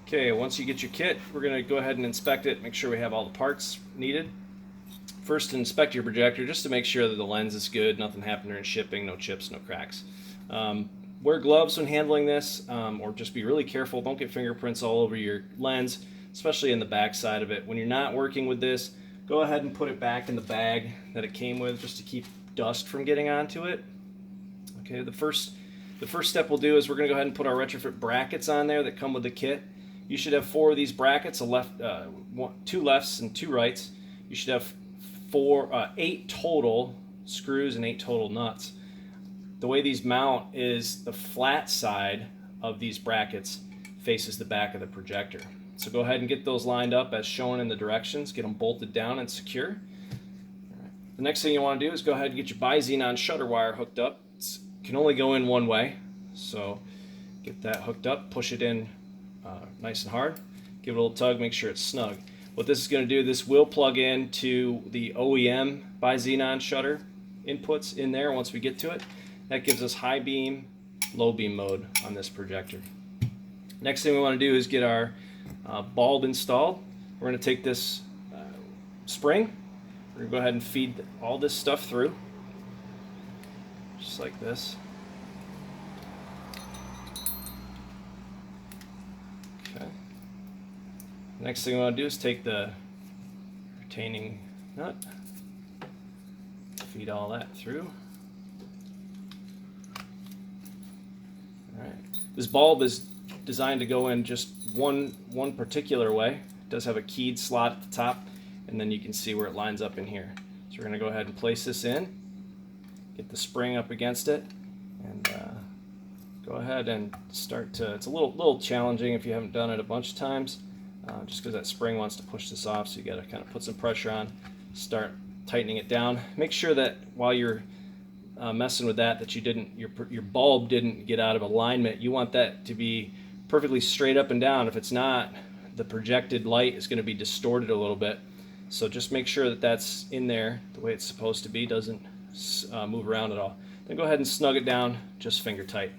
Okay, once you get your kit, we're going to go ahead and inspect it, make sure we have all the parts needed. First, inspect your projector just to make sure that the lens is good, nothing happened during shipping, no chips, no cracks. Wear gloves when handling this, or just be really careful. Don't get fingerprints all over your lens, especially in the back side of it. When you're not working with this, go ahead and put it back in the bag that it came with just to keep dust from getting onto it. Okay, the first step we'll do is we're going to go ahead and put our retrofit brackets on there that come with the kit. You should have 4 of these brackets, 2 lefts and 2 rights. You should have 8 total screws and 8 total nuts. The way these mount is the flat side of these brackets faces the back of the projector. So go ahead and get those lined up as shown in the directions. Get them bolted down and secure. The next thing you want to do is go ahead and get your bi-xenon shutter wire hooked up. It can only go in one way, so get that hooked up, push it in nice and hard, give it a little tug, make sure it's snug. What this is going to do, this will plug into the OEM bi-xenon shutter inputs in there once we get to it. That gives us high beam, low beam mode on this projector. Next thing we want to do is get our bulb installed. We're going to take this spring, we're going to go ahead and feed all this stuff through, just like this. Okay. Next thing we want to do is take the retaining nut, feed all that through. Alright. This bulb is designed to go in just one particular way. It does have a keyed slot at the top, and then you can see where it lines up in here. So we're going to go ahead and place this in, get the spring up against it, and go ahead and start to, it's a little challenging if you haven't done it a bunch of times, just because that spring wants to push this off, so you got to kind of put some pressure on, start tightening it down. Make sure that while you're messing with that you didn't, your bulb didn't get out of alignment. You want that to be perfectly straight up and down. If it's not, the projected light is going to be distorted a little bit. So just make sure that that's in there the way it's supposed to be, doesn't move around at all. Then go ahead and snug it down just finger tight.